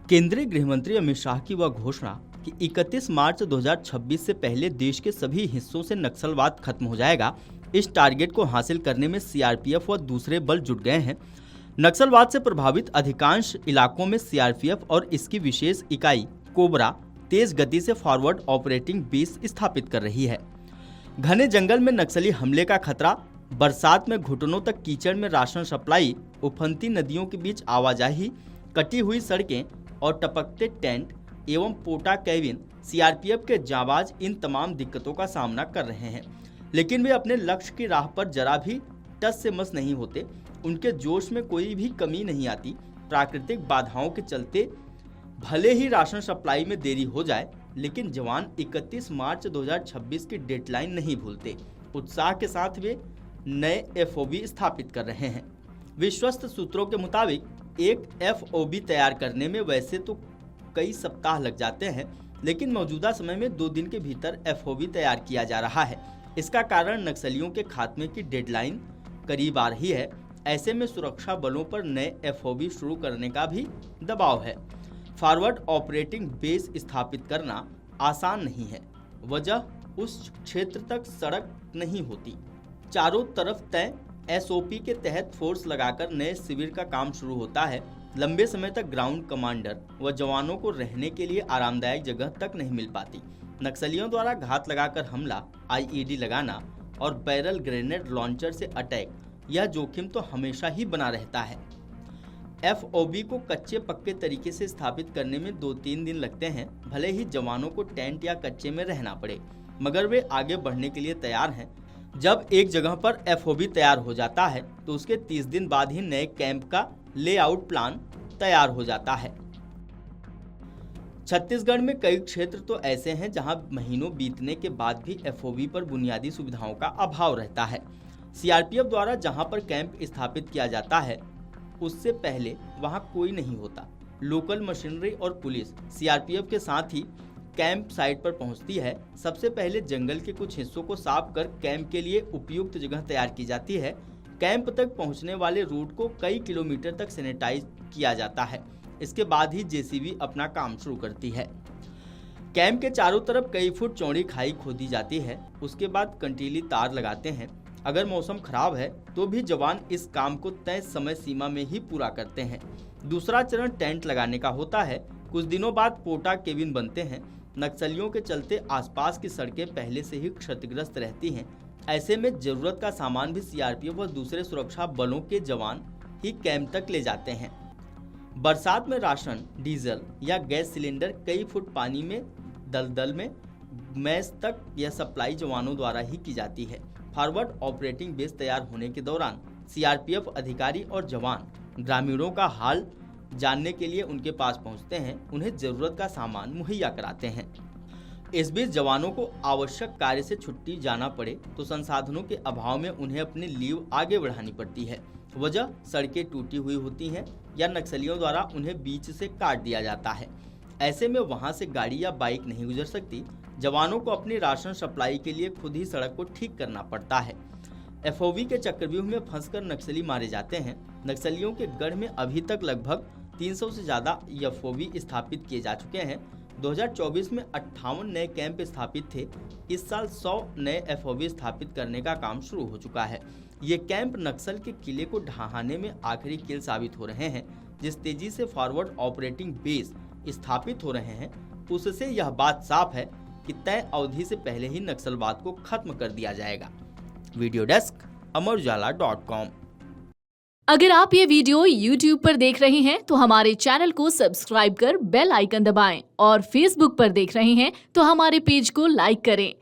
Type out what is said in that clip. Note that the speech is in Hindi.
केंद्रीय गृहमंत्री अमित शाह की वह घोषणा कि 31 मार्च 2026 से पहले देश के सभी हिस्सों से नक्सलवाद खत्म हो जाएगा, इस टारगेट को हासिल करने में सीआरपीएफ और दूसरे बल जुट गए हैं। नक्सलवाद से प्रभावित अधिकांश इलाकों में सीआरपीएफ और इसकी विशेष इकाई कोबरा तेज गति से फॉरवर्ड ऑपरेटिंग बेस स्थापित कर रही है। घने जंगल में नक्सली हमले का खतरा, बरसात में घुटनों तक कीचड़ में राशन सप्लाई, उफनती नदियों के बीच आवाजाही, कटी हुई सड़कें और टपकते टेंट एवं पोटा कैबिन, सीआरपीएफ के जाबाज इन तमाम दिक्कतों का सामना कर रहे हैं, लेकिन वे अपने लक्ष्य की राह पर जरा भी टस से मस नहीं होते। उनके जोश में कोई भी कमी नहीं आती। प्राकृतिक बाधाओं के चलते भले ही राशन सप्लाई में देरी हो जाए, लेकिन जवान 31 मार्च 2026 की डेडलाइन नहीं भूलते। उत्साह के साथ वे नए एफओबी स्थापित कर रहे हैं। विश्वस्त सूत्रों के मुताबिक एक एफओबी तैयार करने में वैसे तो कई सप्ताह लग जाते हैं, लेकिन मौजूदा समय में 2 दिन के भीतर एफओबी तैयार किया जा रहा है। इसका कारण नक्सलियों के खात्मे की डेडलाइन करीब आ रही है। ऐसे में सुरक्षा बलों पर नए एफओबी शुरू करने का भी दबाव है। फॉरवर्ड ऑपरेटिंग बेस स्थापित करना आसान नहीं है। वजह उस क्षेत्र तक सड़क नहीं होती। चारों तरफ तय एसओपी के तहत फोर्स लगाकर नए शिविर का काम शुरू होता है। लंबे समय तक ग्राउंड कमांडर व जवानों को रहने के लिए आरामदायक जगह तक नहीं मिल पाती। नक्सलियों द्वारा घात लगाकर हमला, आईईडी लगाना और बैरल ग्रेनेड लॉन्चर से अटैक, यह जोखिम तो हमेशा ही बना रहता है। एफओबी को कच्चे पक्के तरीके से स्थापित करने में 2-3 दिन लगते हैं। भले ही जवानों को टेंट या कच्चे में रहना पड़े, मगर वे आगे बढ़ने के लिए तैयार हैं। जब एक जगह पर एफओबी तैयार हो जाता है तो उसके 30 दिन बाद ही नए कैंप का लेआउट प्लान तैयार हो जाता है। छत्तीसगढ़ में कई क्षेत्र तो ऐसे हैं जहां महीनों बीतने के बाद भी एफओबी पर बुनियादी सुविधाओं का अभाव रहता है। सीआरपीएफ द्वारा जहां पर कैंप स्थापित किया जाता है, उससे पहले वहां कोई नहीं होता। लोकल मशीनरी और पुलिस सीआरपीएफ के साथ ही कैंप साइट पर पहुंचती है। सबसे पहले जंगल के कुछ हिस्सों को साफ कर कैंप के लिए उपयुक्त जगह तैयार की जाती है। कैंप तक पहुंचने वाले रूट को कई किलोमीटर तक सैनिटाइज किया जाता है। इसके बाद ही जेसीबी अपना काम शुरू करती है। कैंप के चारों तरफ कई फुट चौड़ी खाई खोदी जाती है। उसके बाद कंटीली तार लगाते हैं। अगर मौसम खराब है तो भी जवान इस काम को तय समय सीमा में ही पूरा करते हैं। दूसरा चरण टेंट लगाने का होता है। कुछ दिनों बाद पोटा केबिन बनते हैं। नक्सलियों के चलते आसपास की सड़कें पहले से ही क्षतिग्रस्त रहती हैं। ऐसे में जरूरत का सामान भी सीआरपीएफ और दूसरे सुरक्षा बलों के जवान ही कैंप तक ले जाते हैं। बरसात में राशन, डीजल या गैस सिलेंडर कई फुट पानी में दलदल में मैस तक यह सप्लाई जवानों द्वारा ही की जाती है। फॉरवर्ड ऑपरेटिंग बेस तैयार होने के दौरान सीआरपीएफ अधिकारी और जवान ग्रामीणों का हाल जानने के लिए उनके पास पहुंचते हैं, उन्हें जरूरत का सामान मुहैया कराते हैं। इस बीच जवानों को आवश्यक कार्य से छुट्टी जाना पड़े तो संसाधनों के अभाव में उन्हें अपनी लीव आगे बढ़ानी पड़ती है। वजह सड़कें टूटी हुई होती हैं या नक्सलियों द्वारा उन्हें बीच से काट दिया जाता है। ऐसे में वहां से गाड़ी या बाइक नहीं गुजर सकती। जवानों को अपनी राशन सप्लाई के लिए खुद ही सड़क को ठीक करना पड़ता है। एफओबी के चक्रव्यूह में फंसकर नक्सली मारे जाते हैं। नक्सलियों के गढ़ में अभी तक लगभग 300 से ज़्यादा एफओबी स्थापित किए जा चुके हैं। 2024 में 58 नए कैंप स्थापित थे। इस साल 100 नए एफओबी स्थापित करने का काम शुरू हो चुका है। ये कैंप नक्सल के किले को ढहाने में आखिरी कील साबित हो रहे हैं। जिस तेजी से फॉरवर्ड ऑपरेटिंग बेस स्थापित हो रहे हैं, उससे यह बात साफ है कि तय अवधि से पहले ही नक्सलवाद को खत्म कर दिया जाएगा। वीडियो डेस्क अमरउजाला.com। अगर आप ये वीडियो YouTube पर देख रहे हैं तो हमारे चैनल को सब्सक्राइब कर बेल आइकन दबाएं और Facebook पर देख रहे हैं तो हमारे पेज को लाइक करें।